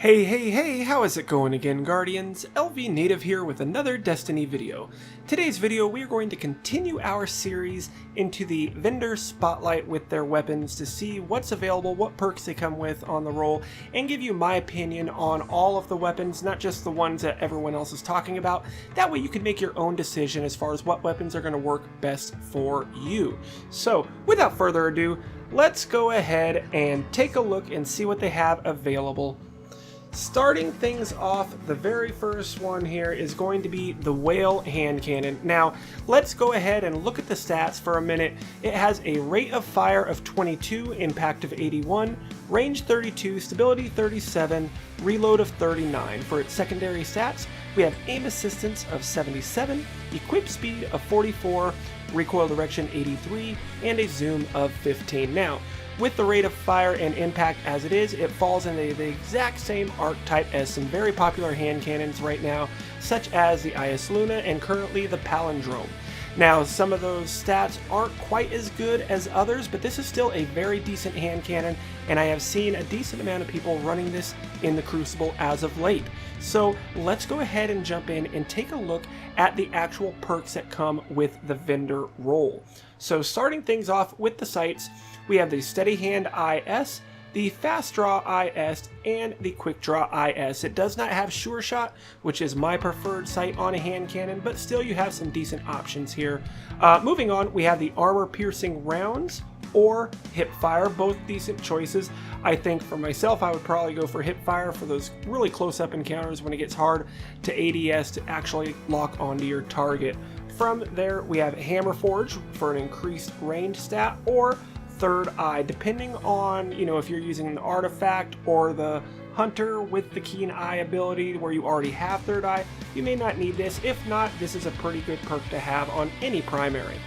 Hey, how is it going again, Guardians? LVnative here with another Destiny video. Today's video, we are going to continue our series into the vendor spotlight with their weapons to see what's available, what perks they come with on the roll, and give you my opinion on all of the weapons, not just the ones that everyone else is talking about. That way you can make your own decision as far as what weapons are going to work best for you. So, without further ado, let's go ahead and take a look and see what they have available. Starting things off, the very first one here is going to be the Whale Hand Cannon. Now, let's go ahead and look at the stats for a minute. It has a rate of fire of 22, impact of 81, range 32, stability 37, reload of 39. For its secondary stats, we have aim assistance of 77, equip speed of 44, recoil direction 83, and a zoom of 15. Now, with the rate of fire and impact as it is, it falls into the exact same archetype as some very popular hand cannons right now, such as the IS Luna and currently the Palindrome. Now, some of those stats aren't quite as good as others, but this is still a very decent hand cannon, and I have seen a decent amount of people running this in the Crucible as of late. So let's go ahead and jump in and take a look at the actual perks that come with the vendor roll. So starting things off with the sights, we have the Steady Hand IS, the Fast Draw IS, and the Quick Draw IS. It does not have Sure Shot, which is my preferred sight on a hand cannon, but still you have some decent options here. Moving on, we have the Armor Piercing Rounds or Hip Fire, both decent choices. I think for myself, I would probably go for Hip Fire for those really close-up encounters when it gets hard to ADS to actually lock onto your target. From there, we have Hammer Forge for an increased range stat, or Third Eye, depending on, if you're using the artifact or the hunter with the keen eye ability where you already have Third Eye, you may not need this. If not, this is a pretty good perk to have on any primary.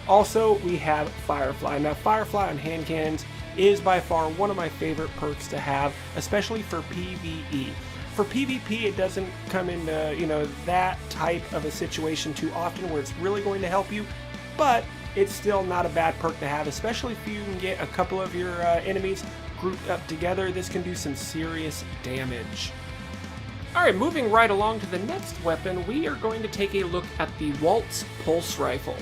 Also, we have Firefly. Now, Firefly on hand cannons is by far one of my favorite perks to have, especially for PvE. For PvP, it doesn't come into, that type of a situation too often where it's really going to help you, but it's still not a bad perk to have, especially if you can get a couple of your enemies grouped up together. This can do some serious damage. Alright, moving right along to the next weapon, we are going to take a look at the Waltz Pulse Rifle.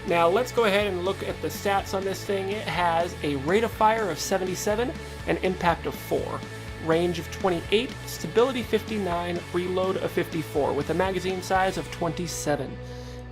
Now let's go ahead and look at the stats on this thing. It has a rate of fire of 77, an impact of 4, range of 28, stability 59, reload of 54, with a magazine size of 27.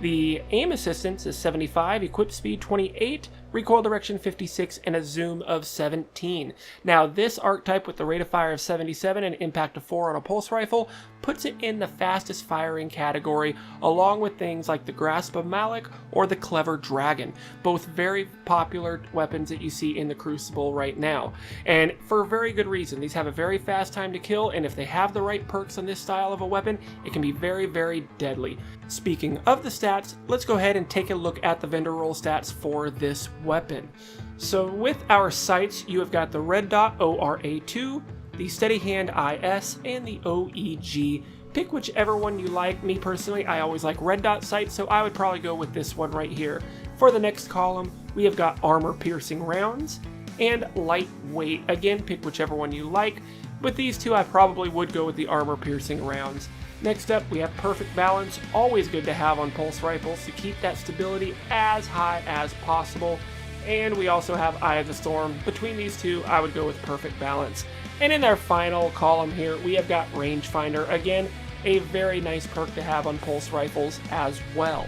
The aim assistance is 75, equip speed 28, recoil direction 56, and a zoom of 17. Now, this archetype with the rate of fire of 77 and impact of 4 on a pulse rifle puts it in the fastest firing category, along with things like the Grasp of Malak or the Clever Dragon, both very popular weapons that you see in the Crucible right now. And for a very good reason. These have a very fast time to kill, and if they have the right perks on this style of a weapon, it can be very, very deadly. Speaking of the stats, let's go ahead and take a look at the vendor roll stats for this weapon. So with our sights, you have got the Red Dot ORA2, the Steady Hand IS, and the OEG. Pick whichever one you like. Me personally, I always like Red Dot sights, so I would probably go with this one right here. For the next column, we have got Armor Piercing Rounds and Lightweight. Again, pick whichever one you like. With these two, I probably would go with the Armor Piercing Rounds. Next up, we have Perfect Balance, always good to have on pulse rifles to keep that stability as high as possible. And we also have Eye of the Storm. Between these two, I would go with Perfect Balance. And in our final column here, we have got Rangefinder. Again, a very nice perk to have on pulse rifles as well.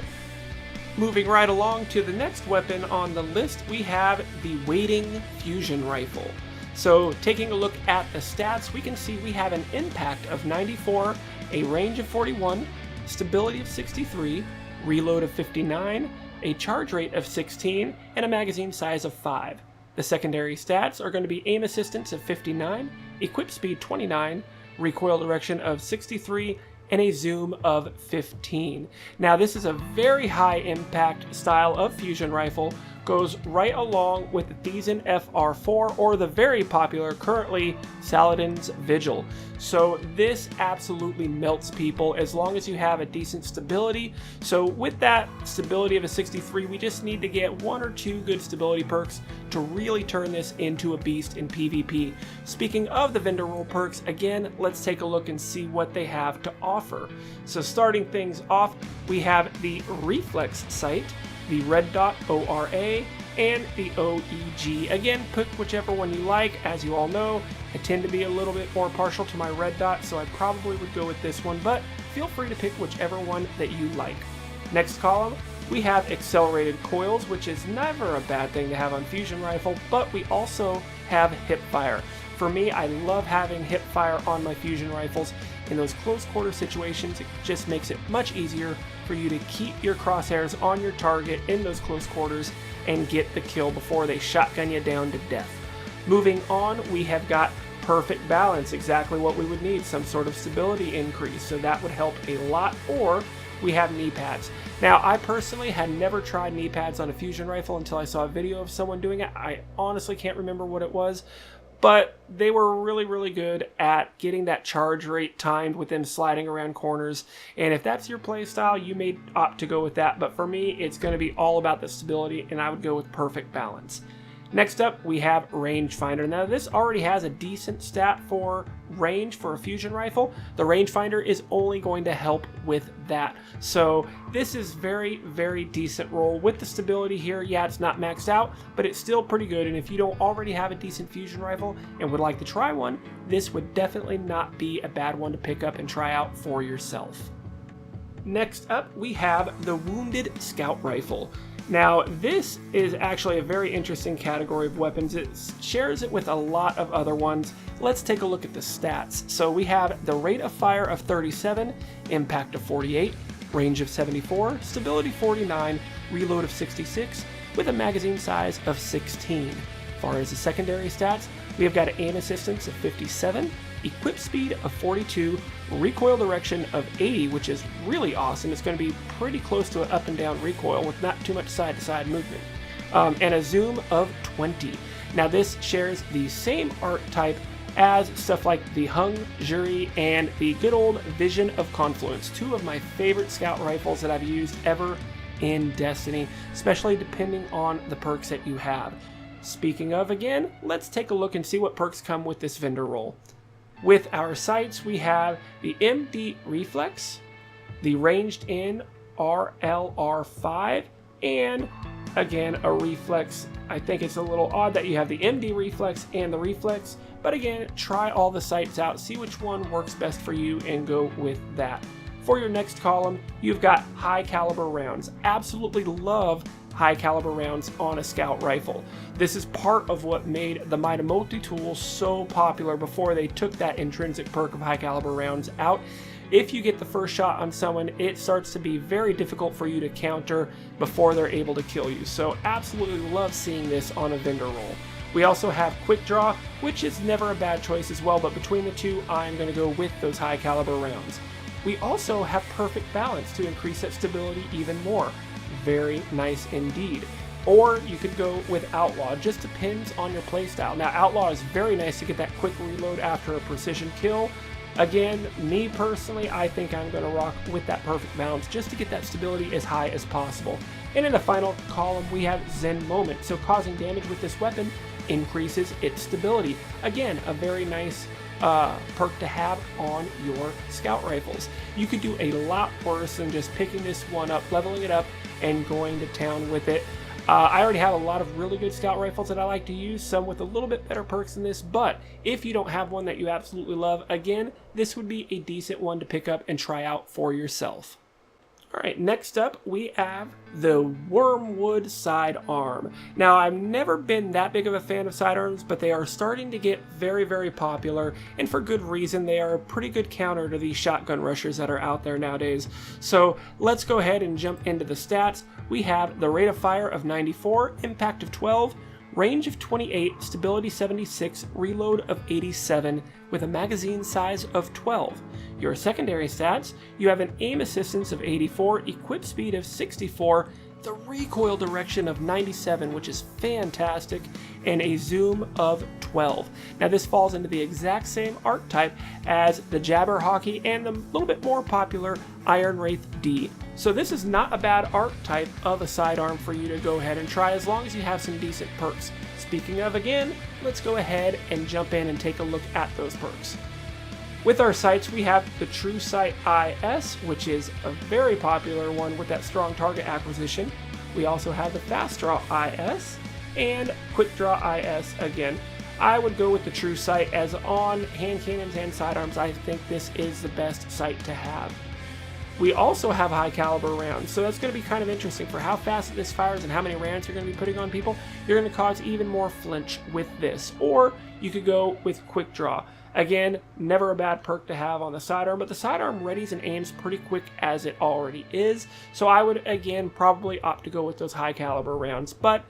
Moving right along to the next weapon on the list, we have the Waiting Fusion Rifle. So taking a look at the stats, we can see we have an impact of 94, a range of 41, stability of 63, reload of 59, a charge rate of 16, and a magazine size of 5. The secondary stats are going to be aim assistance of 59, equip speed 29, recoil direction of 63, and a zoom of 15. Now this is a very high impact style of fusion rifle goes right along with the Thiessen FR4 or the very popular currently Saladin's Vigil. So this absolutely melts people as long as you have a decent stability. So with that stability of a 63, we just need to get 1 or 2 good stability perks to really turn this into a beast in PvP. Speaking of the vendor role perks, again, let's take a look and see what they have to offer. So starting things off, we have the Reflex Sight, the Red Dot ORA, and the OEG. Again, pick whichever one you like. As you all know, I tend to be a little bit more partial to my Red Dot, so I probably would go with this one, but feel free to pick whichever one that you like. Next column, we have Accelerated Coils, which is never a bad thing to have on Fusion Rifle, but we also have Hip Fire. For me, I love having Hip Fire on my Fusion Rifles. In those close quarter situations, it just makes it much easier for you to keep your crosshairs on your target in those close quarters and get the kill before they shotgun you down to death. Moving on, we have got Perfect Balance, exactly what we would need, some sort of stability increase, so that would help a lot. Or we have knee pads. Now, I personally had never tried knee pads on a Fusion Rifle until I saw a video of someone doing it. I honestly can't remember what it was, but they were really good at getting that charge rate timed with them sliding around corners. And if that's your playstyle, you may opt to go with that. But for me, it's going to be all about the stability, and I would go with Perfect Balance. Next up, we have Rangefinder. Now, this already has a decent stat for range for a Fusion Rifle. The Rangefinder is only going to help with that. So this is very decent roll. With the stability here, yeah, it's not maxed out, but it's still pretty good. And if you don't already have a decent Fusion Rifle and would like to try one, this would definitely not be a bad one to pick up and try out for yourself. Next up, we have the Wounded Scout Rifle. Now, this is actually a very interesting category of weapons. It shares it with a lot of other ones. Let's take a look at the stats. So we have the rate of fire of 37, impact of 48, range of 74, stability 49, reload of 66, with a magazine size of 16. As far as the secondary stats, we have got an aim assistance of 57, equip speed of 42, recoil direction of 80, which is really awesome. It's going to be pretty close to an up and down recoil with not too much side to side movement, and a zoom of 20. Now this shares the same art type as stuff like the Hung Jury and the good old Vision of Confluence, two of my favorite scout rifles that I've used ever in Destiny, especially depending on the perks that you have. Speaking of, again, let's take a look and see what perks come with this vendor roll. With our sights, we have the MD Reflex, the Ranged In RLR5, and again, a Reflex. I think it's a little odd that you have the MD Reflex and the Reflex, but again, try all the sights out, see which one works best for you, and go with that. For your next column, you've got high caliber rounds. Absolutely love high caliber rounds on a scout rifle. This is part of what made the Mida multi-tool so popular before they took that intrinsic perk of high caliber rounds out. If you get the first shot on someone, it starts to be very difficult for you to counter before they're able to kill you. So absolutely love seeing this on a vendor roll. We also have Quick Draw, which is never a bad choice as well, but between the two, I'm going to go with those high caliber rounds. We also have Perfect Balance to increase that stability even more. Very nice indeed. Or you could go with Outlaw, it just depends on your playstyle. Now Outlaw is very nice to get that quick reload after a precision kill. Again, me personally, I think I'm going to rock with that Perfect Balance just to get that stability as high as possible. And in the final column, we have Zen Moment, so causing damage with this weapon increases its stability. Again, a very nice perk to have on your scout rifles. You could do a lot worse than just picking this one up, leveling it up, and going to town with it. I already have a lot of really good scout rifles that I like to use, some with a little bit better perks than this, but if you don't have one that you absolutely love, again, this would be a decent one to pick up and try out for yourself. Alright, next up we have the Wormwood Sidearm. Now, I've never been that big of a fan of sidearms, but they are starting to get very popular, and for good reason. They are a pretty good counter to these shotgun rushers that are out there nowadays. So let's go ahead and jump into the stats. We have the rate of fire of 94, impact of 12, range of 28, stability 76, reload of 87, with a magazine size of 12. Your secondary stats, you have an aim assistance of 84, equip speed of 64, the recoil direction of 97, which is fantastic, and a zoom of 12. Now this falls into the exact same archetype as the Jabberwocky and the little bit more popular Iron Wraith D. So this is not a bad archetype of a sidearm for you to go ahead and try as long as you have some decent perks. Speaking of, again, let's go ahead and jump in and take a look at those perks. With our sights, we have the True Sight IS, which is a very popular one with that strong target acquisition. We also have the Fast Draw IS and Quick Draw IS again. I would go with the True Sight, as on hand cannons and sidearms, I think this is the best sight to have. We also have high caliber rounds, so that's going to be kind of interesting for how fast this fires and how many rounds you're going to be putting on people. You're going to cause even more flinch with this, or you could go with Quick Draw. Again, never a bad perk to have on the sidearm, but the sidearm readies and aims pretty quick as it already is, so I would again probably opt to go with those high caliber rounds, but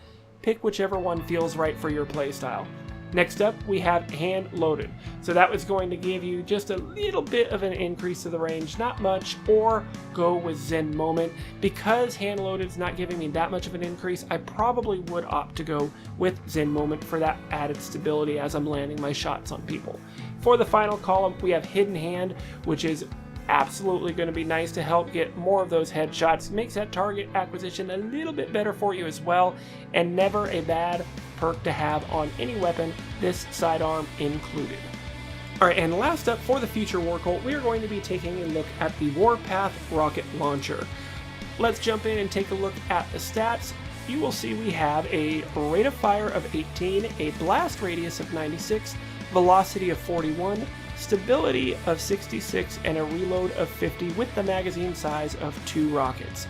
pick whichever one feels right for your playstyle. Next up, we have hand loaded. So that was going to give you just a little bit of an increase to the range, not much, or go with Zen Moment. Because hand loaded is not giving me that much of an increase, I probably would opt to go with Zen Moment for that added stability as I'm landing my shots on people. For the final column, we have Hidden Hand, which is absolutely going to be nice to help get more of those headshots. It makes that target acquisition a little bit better for you as well, and never a bad perk to have on any weapon, this sidearm included. Alright, and last up for the future war cult, we are going to be taking a look at the Warpath rocket launcher. Let's jump in and take a look at the stats. You will see we have a rate of fire of 18, a blast radius of 96, velocity of 41, stability of 66, and a reload of 50 with the magazine size of 2 rockets.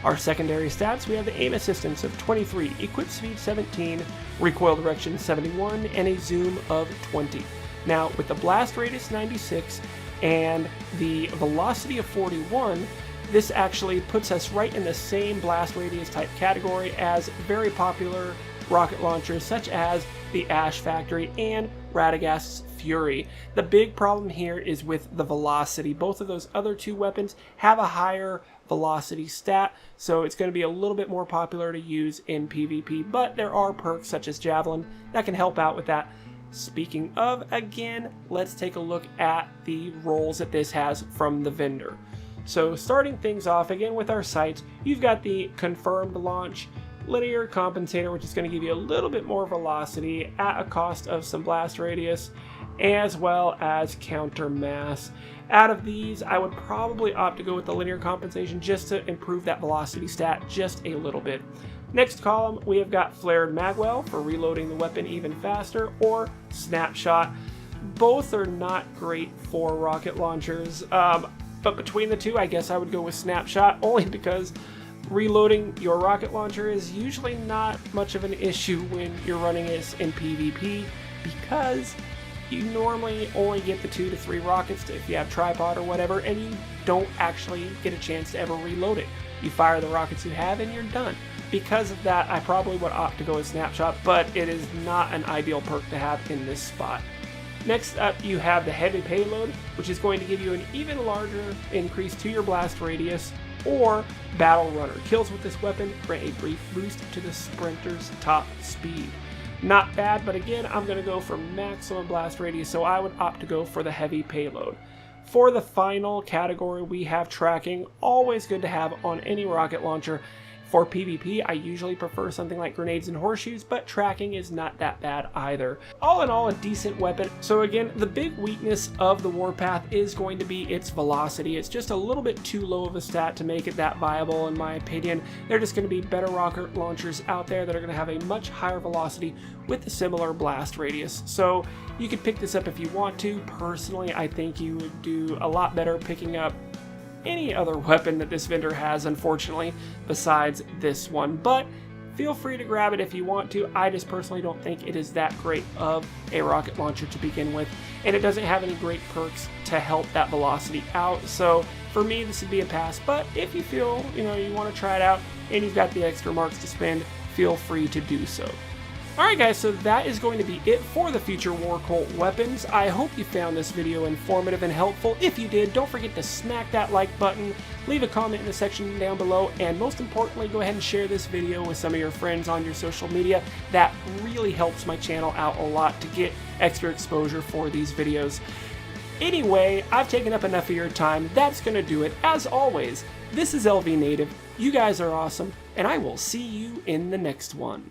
Our secondary stats, we have the aim assistance of 23, equip speed 17, recoil direction 71, and a zoom of 20. Now, with the blast radius 96 and the velocity of 41, this actually puts us right in the same blast radius type category as very popular rocket launchers such as the Ash Factory and Radagast's Fury. The big problem here is with the velocity. Both of those other two weapons have a higher velocity stat, so it's going to be a little bit more popular to use in PvP, but there are perks such as Javelin that can help out with that. Speaking of, again, let's take a look at the roles that this has from the vendor. So starting things off again with our sights, you've got the confirmed launch, linear compensator, which is going to give you a little bit more velocity at a cost of some blast radius, as well as counter mass. Out of these, I would probably opt to go with the linear compensation just to improve that velocity stat just a little bit. Next column, we have got flared magwell for reloading the weapon even faster, or snapshot. Both are not great for rocket launchers, but between the two, I guess I would go with snapshot, only because reloading your rocket launcher is usually not much of an issue when you're running this in PvP, because you normally only get the 2 to 3 rockets if you have tripod or whatever, and you don't actually get a chance to ever reload it. You fire the rockets you have and you're done. Because of that, I probably would opt to go with snapshot, but it is not an ideal perk to have in this spot. Next up, you have the heavy payload, which is going to give you an even larger increase to your blast radius, or Battle Runner. Kills with this weapon grant a brief boost to the sprinter's top speed. Not bad, but again, I'm going to go for maximum blast radius, so I would opt to go for the heavy payload. For the final category, we have tracking, always good to have on any rocket launcher. For PvP, I usually prefer something like grenades and horseshoes, but tracking is not that bad either. All in all, a decent weapon. So again, the big weakness of the Warpath is going to be its velocity. It's just a little bit too low of a stat to make it that viable, in my opinion. There are just going to be better rocket launchers out there that are going to have a much higher velocity with a similar blast radius. So you could pick this up if you want to. Personally, I think you would do a lot better picking up any other weapon that this vendor has, unfortunately, besides this one, but feel free to grab it if you want to. I just personally don't think it is that great of a rocket launcher to begin with, and it doesn't have any great perks to help that velocity out, so for me this would be a pass. But if you feel you want to try it out and you've got the extra marks to spend, feel free to do so. Alright guys, so that is going to be it for the future War Cult weapons. I hope you found this video informative and helpful. If you did, don't forget to smack that like button, leave a comment in the section down below, and most importantly, go ahead and share this video with some of your friends on your social media. That really helps my channel out a lot to get extra exposure for these videos. Anyway, I've taken up enough of your time. That's going to do it. As always, this is LVnative. You guys are awesome, and I will see you in the next one.